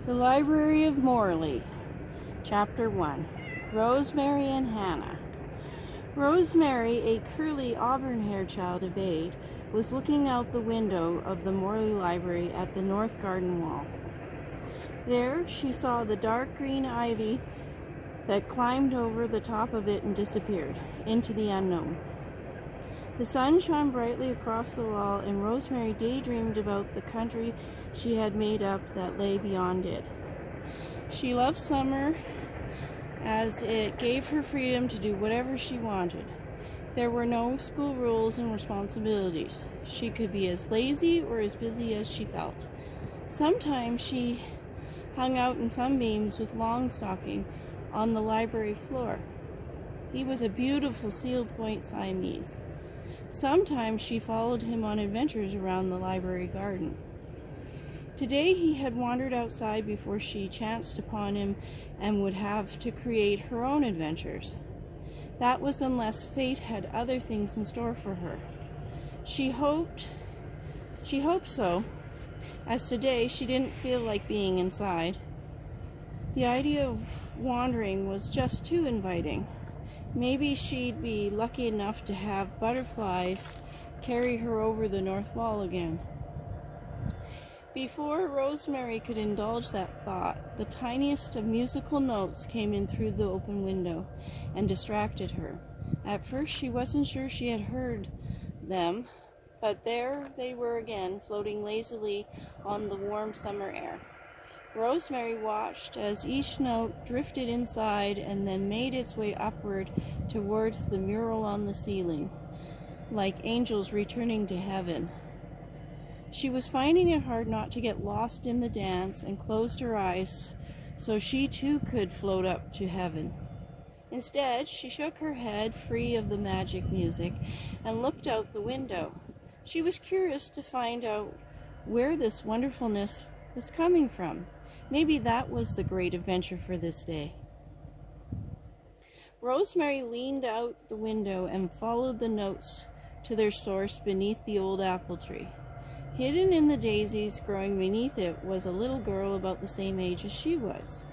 The Library of Morley, Chapter 1. Rosemary and Hannah. Rosemary, a curly auburn-haired child of 8, was looking out the window of the Morley Library at the north garden wall. There she saw the dark green ivy that climbed over the top of it and disappeared into the unknown. The sun shone brightly across the wall, and Rosemary daydreamed about the country she had made up that lay beyond it. She loved summer, as it gave her freedom to do whatever she wanted. There were no school rules and responsibilities. She could be as lazy or as busy as she felt. Sometimes she hung out in sunbeams with Longstocking on the library floor. He was a beautiful seal point Siamese. Sometimes she followed him on adventures around the library garden. Today he had wandered outside before she chanced upon him and would have to create her own adventures. That was unless fate had other things in store for her. She hoped so, as today she didn't feel like being inside. The idea of wandering was just too inviting. Maybe she'd be lucky enough to have butterflies carry her over the north wall again. Before Rosemary could indulge that thought, the tiniest of musical notes came in through the open window and distracted her. At first she wasn't sure she had heard them, but there they were again, floating lazily on the warm summer air. Rosemary watched as each note drifted inside and then made its way upward towards the mural on the ceiling, like angels returning to heaven. She was finding it hard not to get lost in the dance and closed her eyes so she too could float up to heaven. Instead, she shook her head free of the magic music and looked out the window. She was curious to find out where this wonderfulness was coming from. Maybe that was the great adventure for this day. Rosemary leaned out the window and followed the notes to their source beneath the old apple tree. Hidden in the daisies growing beneath it was a little girl about the same age as she was.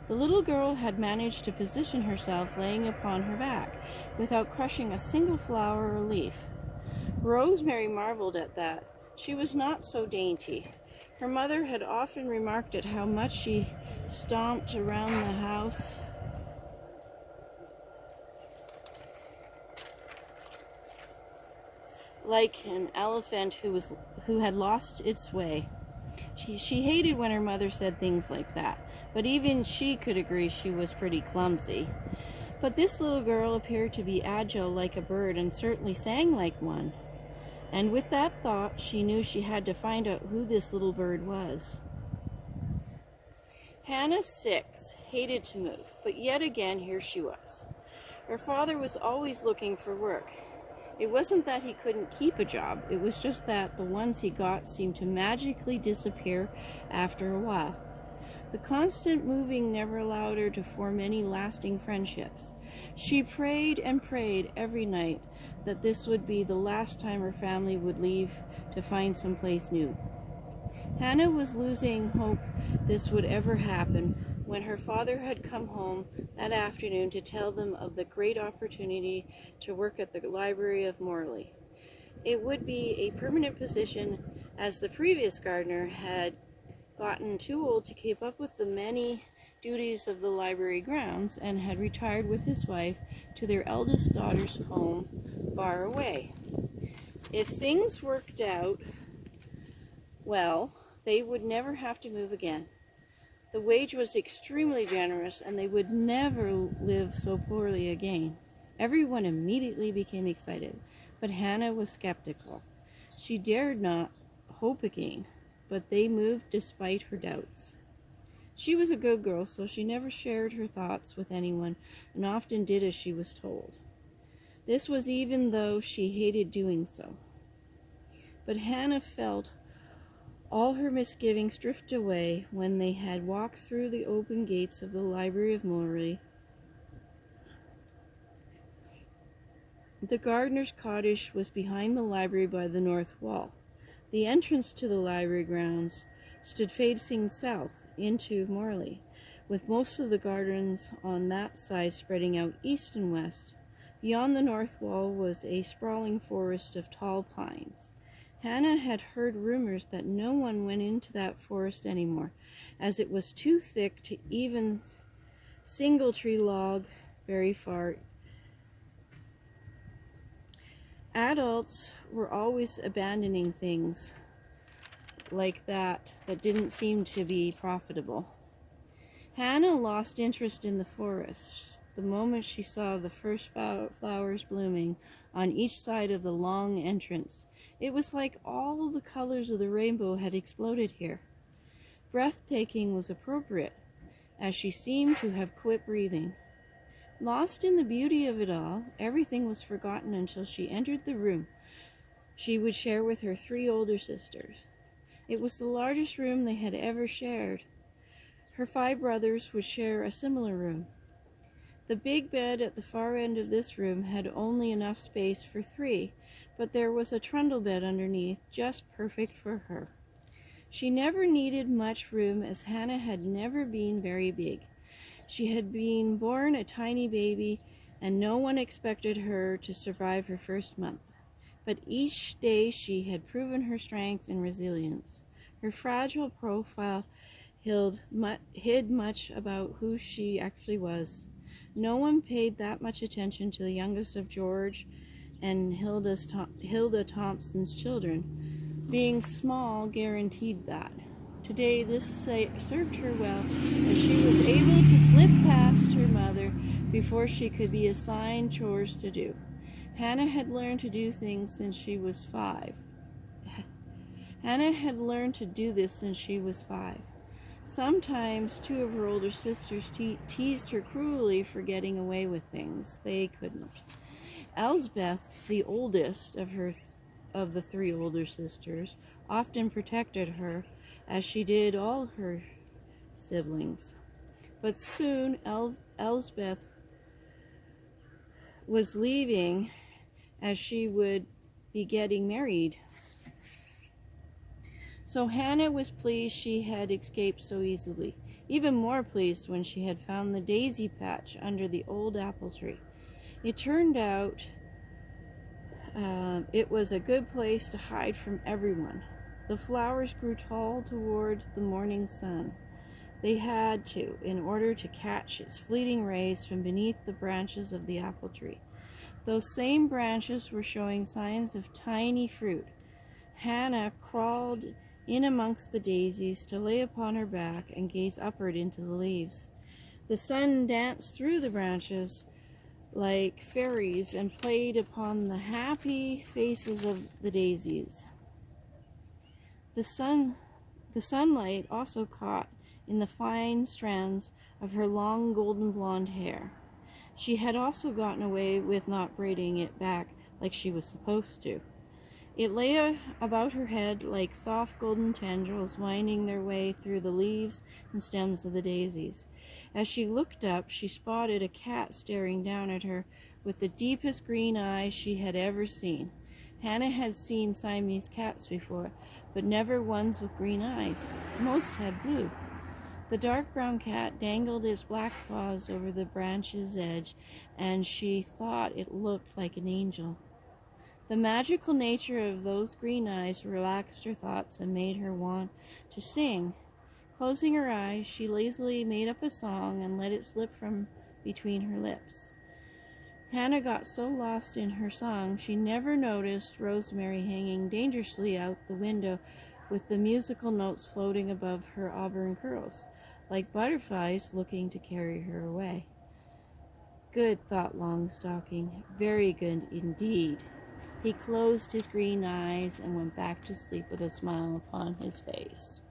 The little girl had managed to position herself laying upon her back without crushing a single flower or leaf. Rosemary marveled at that. She was not so dainty. Her mother had often remarked at how much she stomped around the house like an elephant who had lost its way. She hated when her mother said things like that, but even she could agree she was pretty clumsy. But this little girl appeared to be agile like a bird and certainly sang like one. And with that thought, she knew she had to find out who this little bird was. Hannah, 6, hated to move, but yet again here she was. Her father was always looking for work. It wasn't that he couldn't keep a job, it was just that the ones he got seemed to magically disappear after a while. The constant moving never allowed her to form any lasting friendships. She prayed and prayed every night that this would be the last time her family would leave to find someplace new. Hannah was losing hope this would ever happen when her father had come home that afternoon to tell them of the great opportunity to work at the Library of Morley. It would be a permanent position, as the previous gardener had gotten too old to keep up with the many duties of the library grounds and had retired with his wife to their eldest daughter's home far away. If things worked out well, they would never have to move again. The wage was extremely generous, and they would never live so poorly again. Everyone immediately became excited, but Hannah was skeptical. She dared not hope again, but they moved despite her doubts. She was a good girl, so she never shared her thoughts with anyone and often did as she was told. This was even though she hated doing so. But Hannah felt all her misgivings drift away when they had walked through the open gates of the Library of Morley. The gardener's cottage was behind the library by the north wall. The entrance to the library grounds stood facing south, into Morley, with most of the gardens on that side spreading out east and west. Beyond the north wall was a sprawling forest of tall pines. Hannah had heard rumors that no one went into that forest anymore, as it was too thick to even single tree log very far. Adults were always abandoning things like that didn't seem to be profitable. Hannah lost interest in the forest the moment she saw the first flowers blooming on each side of the long entrance. It was like all the colors of the rainbow had exploded here. Breathtaking was appropriate, as she seemed to have quit breathing. Lost in the beauty of it all, everything was forgotten until she entered the room she would share with her 3 older sisters. It was the largest room they had ever shared. Her 5 brothers would share a similar room. The big bed at the far end of this room had only enough space for 3, but there was a trundle bed underneath, just perfect for her. She never needed much room, as Hannah had never been very big. She had been born a tiny baby, and no one expected her to survive her first month. But each day she had proven her strength and resilience. Her fragile profile hid much about who she actually was. No one paid that much attention to the youngest of George and Hilda Thompson's children. Being small guaranteed that. Today this served her well, as she was able to slip past her mother before she could be assigned chores to do. Hannah had learned to do things since she was 5. Hannah had learned to do this since she was 5. Sometimes 2 of her older sisters teased her cruelly for getting away with things they couldn't. Elsbeth, the oldest of the 3 older sisters, often protected her, as she did all her siblings. But soon Elsbeth was leaving, as she would be getting married. So Hannah was pleased she had escaped so easily, even more pleased when she had found the daisy patch under the old apple tree. It turned out it was a good place to hide from everyone. The flowers grew tall towards the morning sun. They had to, in order to catch its fleeting rays from beneath the branches of the apple tree. Those same branches were showing signs of tiny fruit. Hannah crawled in amongst the daisies to lay upon her back and gaze upward into the leaves. The sun danced through the branches like fairies and played upon the happy faces of the daisies. The sunlight also caught in the fine strands of her long golden blonde hair. She had also gotten away with not braiding it back like she was supposed to. It lay about her head like soft golden tendrils winding their way through the leaves and stems of the daisies. As she looked up, she spotted a cat staring down at her with the deepest green eyes she had ever seen. Hannah had seen Siamese cats before, but never ones with green eyes. Most had blue. The dark brown cat dangled its black paws over the branch's edge, and she thought it looked like an angel. The magical nature of those green eyes relaxed her thoughts and made her want to sing. Closing her eyes, she lazily made up a song and let it slip from between her lips. Hannah got so lost in her song, she never noticed Rosemary hanging dangerously out the window with the musical notes floating above her auburn curls, like butterflies looking to carry her away. Good, thought Longstocking, very good indeed. He closed his green eyes and went back to sleep with a smile upon his face.